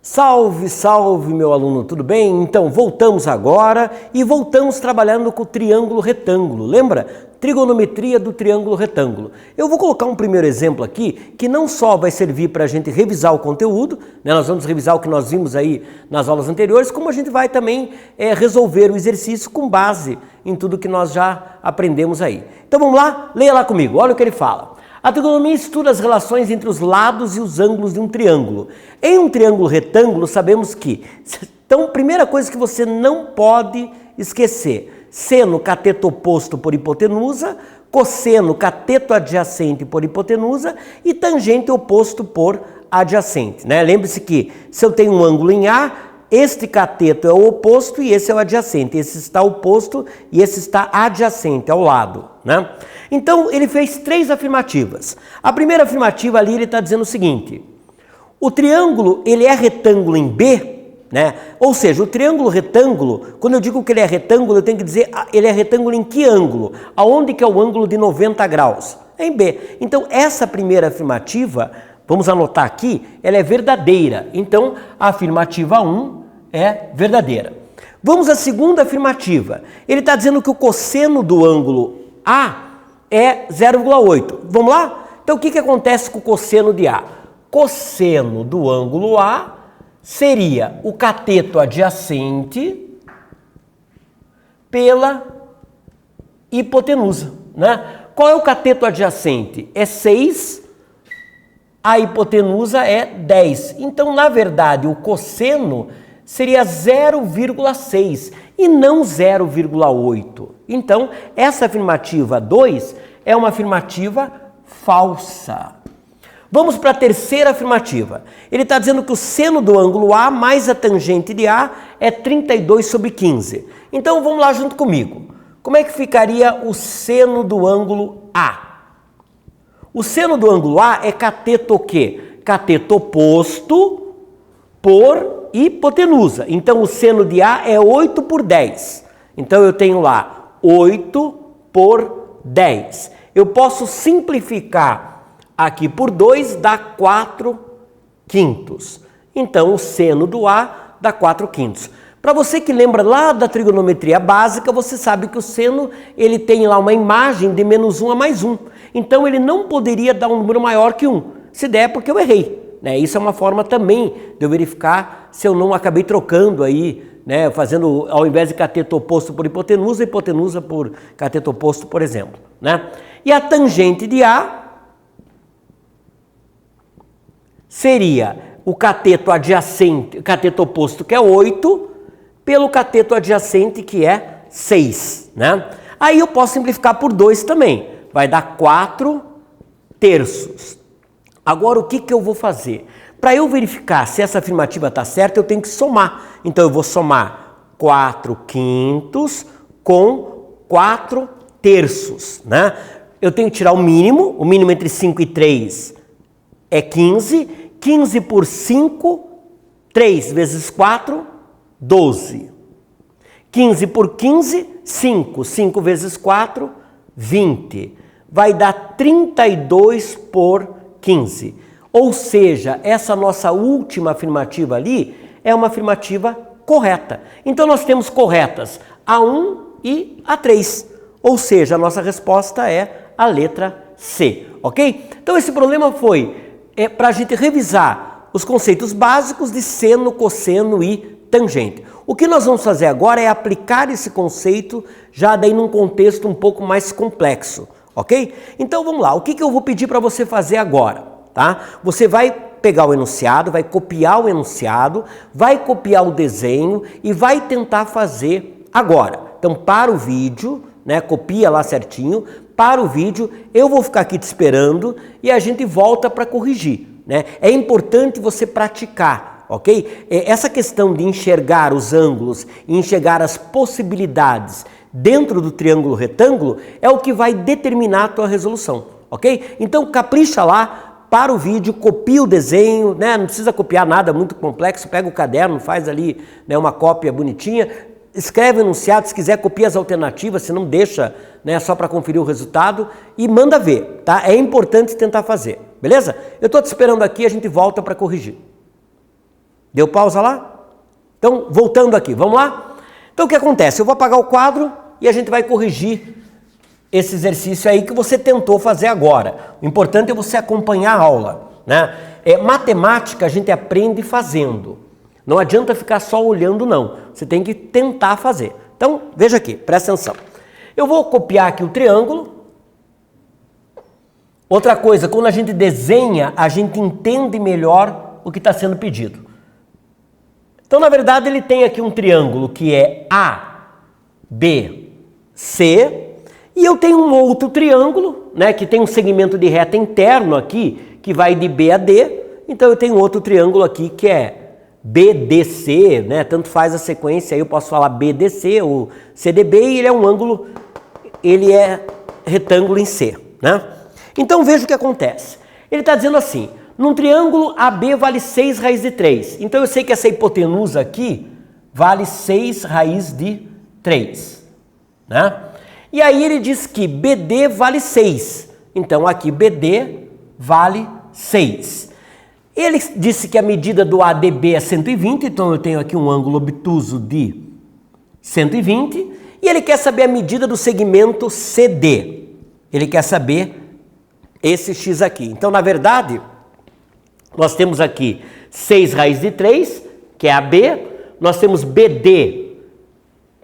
Salve, salve, meu aluno, tudo bem? Então, voltamos agora e voltamos trabalhando com o triângulo retângulo. Lembra? Trigonometria do triângulo retângulo. Eu vou colocar um primeiro exemplo aqui que não só vai servir para a gente revisar o conteúdo, né? Nós vamos revisar o que nós vimos aí nas aulas anteriores, como a gente vai também resolver o exercício com base em tudo que nós já aprendemos aí. Então vamos lá? Leia lá comigo, olha o que ele fala. A trigonometria estuda as relações entre os lados e os ângulos de um triângulo. Em um triângulo retângulo, sabemos que... Então, primeira coisa que você não pode esquecer: seno cateto oposto por hipotenusa, cosseno cateto adjacente por hipotenusa e tangente oposto por adjacente, né? Lembre-se que se eu tenho um ângulo em A, este cateto é o oposto e esse é o adjacente. Esse está oposto e esse está adjacente, ao lado, né? Então, ele fez três afirmativas. A primeira afirmativa ali, ele está dizendo o seguinte: o triângulo, ele é retângulo em B, né? Ou seja, o triângulo retângulo, quando eu digo que ele é retângulo, eu tenho que dizer, ele é retângulo em que ângulo? Aonde que é o ângulo de 90 graus? É em B. Então, essa primeira afirmativa, vamos anotar aqui, ela é verdadeira. Então, a afirmativa 1 é verdadeira. Vamos à segunda afirmativa. Ele está dizendo que o cosseno do ângulo A é 0,8. Vamos lá? Então, o que acontece com o cosseno de A? Cosseno do ângulo A seria o cateto adjacente pela hipotenusa, né? Qual é o cateto adjacente? É 6, a hipotenusa é 10. Então, na verdade, o cosseno seria 0,6 e não 0,8. Então, essa afirmativa 2 é uma afirmativa falsa. Vamos para a terceira afirmativa. Ele está dizendo que o seno do ângulo A mais a tangente de A é 32 sobre 15. Então, vamos lá junto comigo. Como é que ficaria o seno do ângulo A? O seno do ângulo A é cateto o quê? Cateto oposto por hipotenusa. Então, o seno de A é 8 por 10. Então, eu tenho lá 8 por 10. Eu posso simplificar aqui por 2, dá 4 quintos. Então, o seno do A dá 4 quintos. Para você que lembra lá da trigonometria básica, você sabe que o seno ele tem lá uma imagem de menos 1 a mais 1. Então, ele não poderia dar um número maior que 1. Se der, é porque eu errei, né? Isso é uma forma também de eu verificar se eu não acabei trocando aí, né? Fazendo, ao invés de cateto oposto por hipotenusa, hipotenusa por cateto oposto, por exemplo, né? E a tangente de A seria o cateto adjacente, cateto oposto, que é 8, pelo cateto adjacente, que é 6, né? Aí eu posso simplificar por 2 também. Vai dar 4 terços. Agora, o que eu vou fazer? Para eu verificar se essa afirmativa está certa, eu tenho que somar. Então, eu vou somar 4 quintos com 4 terços, né? Eu tenho que tirar o mínimo entre 5 e 3 é 15. 15 por 5, 3 vezes 4, 12. 15 por 15, 5. 5 vezes 4, 20. Vai dar 32 por 15. Ou seja, essa nossa última afirmativa ali é uma afirmativa correta. Então, nós temos corretas a 1 e a 3. Ou seja, a nossa resposta é a letra C, ok? Então, esse problema foi para a gente revisar os conceitos básicos de seno, cosseno e tangente. O que nós vamos fazer agora é aplicar esse conceito já daí num contexto um pouco mais complexo, ok? Então vamos lá, o que eu vou pedir para você fazer agora, tá? Você vai pegar o enunciado, vai copiar o enunciado, vai copiar o desenho e vai tentar fazer agora. Então para o vídeo, né? Copia lá certinho, para o vídeo, eu vou ficar aqui te esperando e a gente volta para corrigir, né? É importante você praticar, ok? Essa questão de enxergar os ângulos e enxergar as possibilidades dentro do triângulo retângulo é o que vai determinar a tua resolução, ok? Então capricha lá, para o vídeo, copia o desenho, né? Não precisa copiar nada muito complexo, pega o caderno, faz ali, né, uma cópia bonitinha, escreve o enunciado, se quiser copia as alternativas, se não deixa, né, só para conferir o resultado e manda ver, tá? É importante tentar fazer, beleza? Eu estou te esperando aqui, a gente volta para corrigir. Deu pausa lá? Então, voltando aqui, vamos lá? Então, o que acontece? Eu vou apagar o quadro e a gente vai corrigir esse exercício aí que você tentou fazer agora. O importante é você acompanhar a aula, né? Matemática a gente aprende fazendo. Não adianta ficar só olhando, não. Você tem que tentar fazer. Então, veja aqui, presta atenção. Eu vou copiar aqui o triângulo. Outra coisa, quando a gente desenha, a gente entende melhor o que está sendo pedido. Então, na verdade, ele tem aqui um triângulo que é ABC, e eu tenho um outro triângulo, né, que tem um segmento de reta interno aqui, que vai de B a D. Então, eu tenho outro triângulo aqui que é BDC, né, tanto faz a sequência, aí eu posso falar BDC ou CDB, e ele é um ângulo, ele é retângulo em C, né? Então, veja o que acontece. Ele está dizendo assim, num triângulo AB vale 6 raiz de 3. Então, eu sei que essa hipotenusa aqui vale 6 raiz de 3, né? E aí ele diz que BD vale 6. Então, aqui BD vale 6. Ele disse que a medida do ADB é 120, então eu tenho aqui um ângulo obtuso de 120. E ele quer saber a medida do segmento CD. Ele quer saber esse X aqui. Então, na verdade, nós temos aqui 6 raiz de 3, que é AB. Nós temos BD,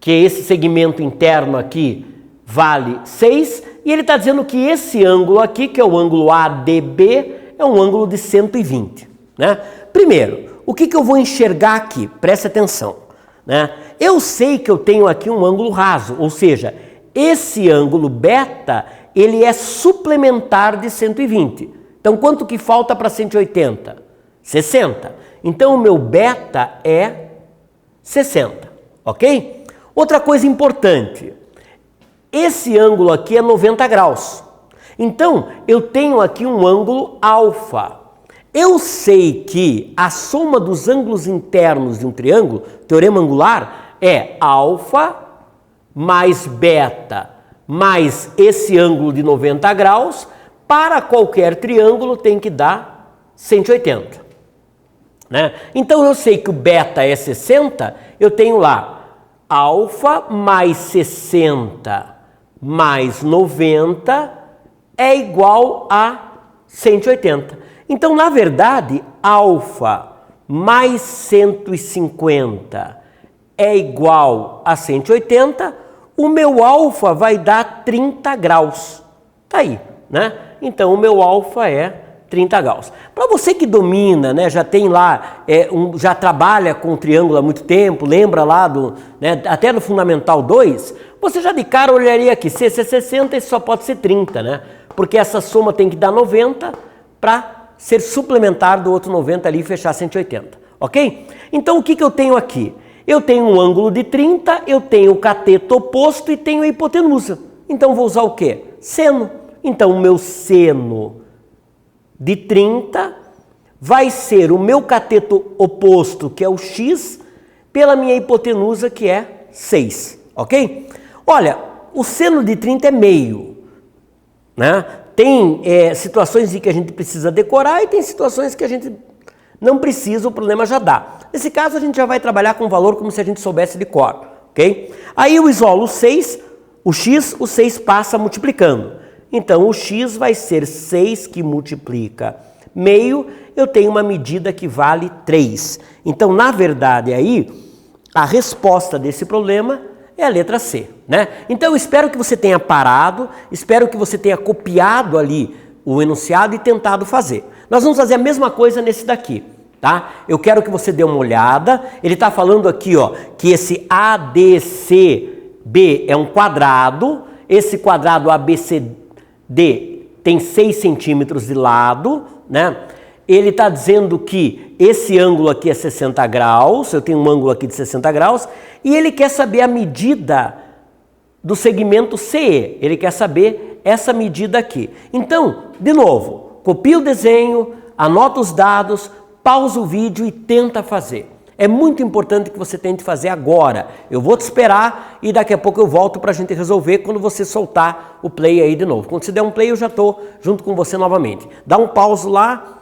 que é esse segmento interno aqui, vale 6. E ele está dizendo que esse ângulo aqui, que é o ângulo ADB, é um ângulo de 120. Né? Primeiro, o que eu vou enxergar aqui? Preste atenção. Né? Eu sei que eu tenho aqui um ângulo raso, ou seja, esse ângulo beta, ele é suplementar de 120. Então, quanto que falta para 180? 60. Então, o meu beta é 60, ok? Outra coisa importante, esse ângulo aqui é 90 graus. Então, eu tenho aqui um ângulo alfa. Eu sei que a soma dos ângulos internos de um triângulo, teorema angular, é alfa mais beta mais esse ângulo de 90 graus, para qualquer triângulo tem que dar 180. Né? Então, eu sei que o beta é 60, eu tenho lá alfa mais 60 mais 90 é igual a 180. Então, na verdade, alfa mais 150 é igual a 180, o meu alfa vai dar 30 graus. Tá aí, né? Então, o meu alfa é 30 graus. Para você que domina, né, já tem lá, já trabalha com triângulo há muito tempo, lembra lá do, né, até no Fundamental 2, você já de cara olharia aqui, se esse é 60, esse só pode ser 30, né? Porque essa soma tem que dar 90 para ser suplementar do outro 90 ali e fechar 180, ok? Então, o que eu tenho aqui? Eu tenho um ângulo de 30, eu tenho o cateto oposto e tenho a hipotenusa. Então, vou usar o quê? Seno. Então, o meu seno de 30 vai ser o meu cateto oposto, que é o x, pela minha hipotenusa, que é 6, ok? Olha, o seno de 30 é meio, né? Tem situações em que a gente precisa decorar e tem situações que a gente não precisa, o problema já dá. Nesse caso, a gente já vai trabalhar com o valor como se a gente soubesse de cor, ok? Aí eu isolo o 6, o x, o 6 passa multiplicando. Então, o x vai ser 6 que multiplica meio, eu tenho uma medida que vale 3. Então, na verdade, aí, a resposta desse problema é a letra C, né? Então, eu espero que você tenha parado, espero que você tenha copiado ali o enunciado e tentado fazer. Nós vamos fazer a mesma coisa nesse daqui, tá? Eu quero que você dê uma olhada. Ele está falando aqui, ó, que esse ADCB é um quadrado, esse quadrado ABCD tem 6 centímetros de lado, né? Ele está dizendo que esse ângulo aqui é 60 graus, eu tenho um ângulo aqui de 60 graus, e ele quer saber a medida do segmento CE, ele quer saber essa medida aqui. Então, de novo, copia o desenho, anota os dados, pausa o vídeo e tenta fazer. É muito importante que você tente fazer agora. Eu vou te esperar e daqui a pouco eu volto para a gente resolver quando você soltar o play aí de novo. Quando você der um play, eu já estou junto com você novamente. Dá um pause lá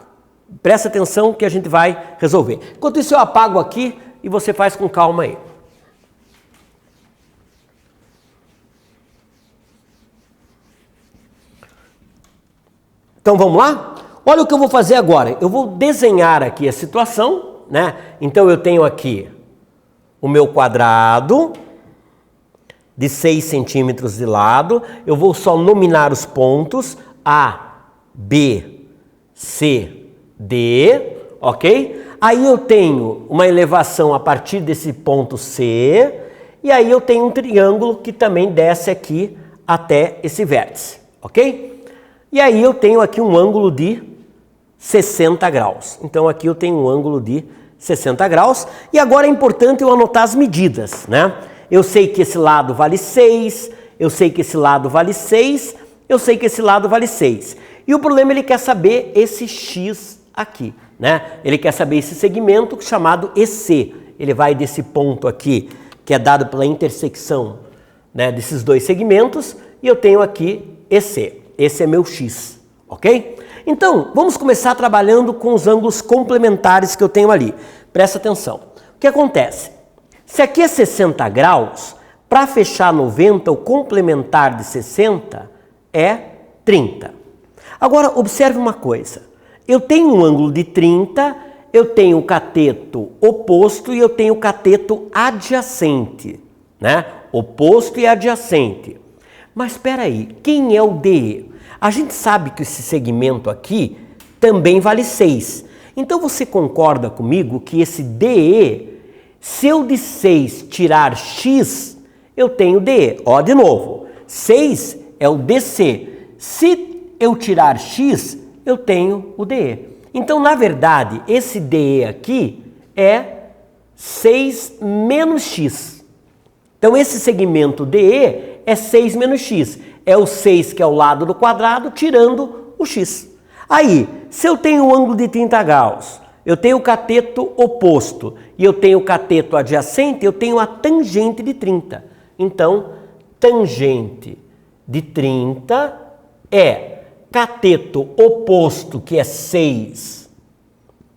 Presta atenção que a gente vai resolver. Enquanto isso eu apago aqui e você faz com calma aí. Então vamos lá? Olha o que eu vou fazer agora. Eu vou desenhar aqui a situação, né? Então eu tenho aqui o meu quadrado de 6 centímetros de lado. Eu vou só nominar os pontos A, B, C, D, ok? Aí eu tenho uma elevação a partir desse ponto C, e aí eu tenho um triângulo que também desce aqui até esse vértice, ok? E aí eu tenho aqui um ângulo de 60 graus. Então aqui eu tenho um ângulo de 60 graus. E agora é importante eu anotar as medidas, né? Eu sei que esse lado vale 6, eu sei que esse lado vale 6, eu sei que esse lado vale 6. E o problema ele quer saber esse X aqui, né? Ele quer saber esse segmento chamado EC. Ele vai desse ponto aqui, que é dado pela intersecção, né, desses dois segmentos, e eu tenho aqui EC. Esse é meu X, ok? Então, vamos começar trabalhando com os ângulos complementares que eu tenho ali. Presta atenção. O que acontece? Se aqui é 60 graus, para fechar 90, o complementar de 60 é 30. Agora, observe uma coisa. Eu tenho um ângulo de 30, eu tenho o cateto oposto e eu tenho o cateto adjacente, né? Oposto e adjacente. Mas espera aí, quem é o DE? A gente sabe que esse segmento aqui também vale 6. Então você concorda comigo que esse DE, se eu de 6 tirar X, eu tenho DE. Ó, de novo, 6 é o DC. Se eu tirar X, eu tenho o DE. Então, na verdade, esse DE aqui é 6 menos X. Então, esse segmento DE é 6 menos x. É o 6 que é o lado do quadrado, tirando o x. Aí, se eu tenho um ângulo de 30 graus, eu tenho o cateto oposto e eu tenho o cateto adjacente, eu tenho a tangente de 30. Então, tangente de 30 é cateto oposto, que é 6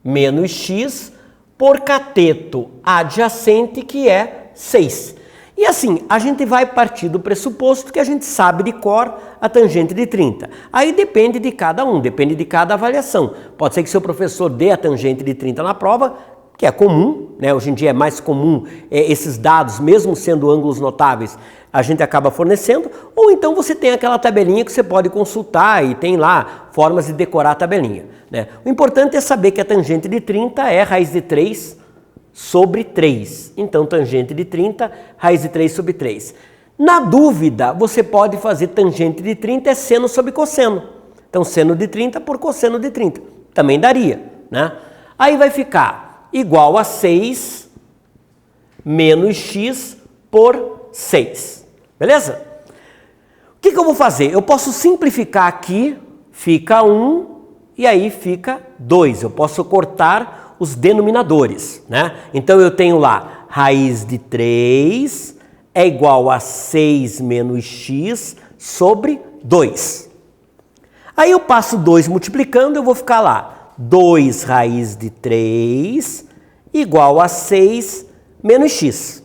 menos x, por cateto adjacente, que é 6. E assim, a gente vai partir do pressuposto que a gente sabe de cor a tangente de 30. Aí depende de cada um, depende de cada avaliação. Pode ser que seu professor dê a tangente de 30 na prova, que é comum, né? Hoje em dia é mais comum esses dados, mesmo sendo ângulos notáveis, a gente acaba fornecendo. Ou então você tem aquela tabelinha que você pode consultar e tem lá formas de decorar a tabelinha, né? O importante é saber que a tangente de 30 é raiz de 3 sobre 3. Então, tangente de 30, raiz de 3 sobre 3. Na dúvida, você pode fazer tangente de 30 é seno sobre cosseno. Então, seno de 30 por cosseno de 30. Também daria, né? Aí vai ficar igual a 6 menos x por 6. Beleza? O que eu vou fazer? Eu posso simplificar aqui, fica 1 e aí fica 2. Eu posso cortar os denominadores, né? Então eu tenho lá raiz de 3 é igual a 6 menos x sobre 2. Aí eu passo 2 multiplicando, eu vou ficar lá 2 raiz de 3 igual a 6 menos x.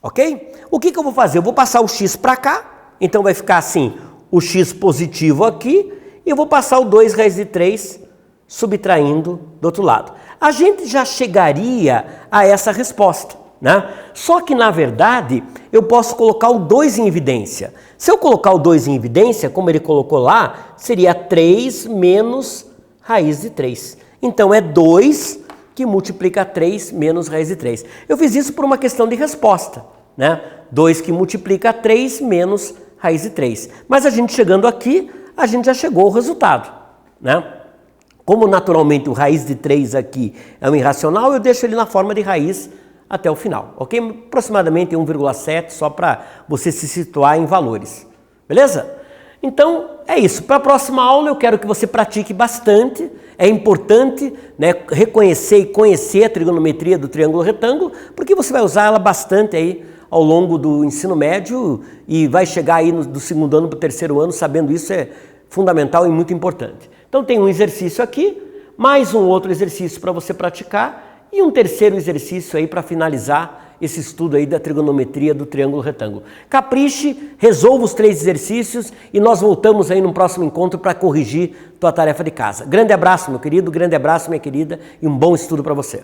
Ok? O que eu vou fazer? Eu vou passar o x para cá, então vai ficar assim, o x positivo aqui, e eu vou passar o 2 raiz de 3 subtraindo do outro lado. A gente já chegaria a essa resposta, né? Só que, na verdade, eu posso colocar o 2 em evidência. Se eu colocar o 2 em evidência, como ele colocou lá, seria 3 menos raiz de 3. Então, é 2 que multiplica 3 menos raiz de 3. Eu fiz isso por uma questão de resposta, né? 2 que multiplica 3 menos raiz de 3. Mas a gente chegando aqui, a gente já chegou ao resultado, né? Como naturalmente o raiz de 3 aqui é um irracional, eu deixo ele na forma de raiz até o final, ok? Aproximadamente 1,7, só para você se situar em valores, beleza? Então, é isso. Para a próxima aula eu quero que você pratique bastante. É importante, né, reconhecer e conhecer a trigonometria do triângulo retângulo, porque você vai usar ela bastante aí ao longo do ensino médio e vai chegar aí do segundo ano para o terceiro ano sabendo isso é fundamental e muito importante. Então tem um exercício aqui, mais um outro exercício para você praticar e um terceiro exercício aí para finalizar esse estudo aí da trigonometria do triângulo retângulo. Capriche, resolva os 3 exercícios e nós voltamos aí no próximo encontro para corrigir tua tarefa de casa. Grande abraço, meu querido, grande abraço, minha querida, e um bom estudo para você.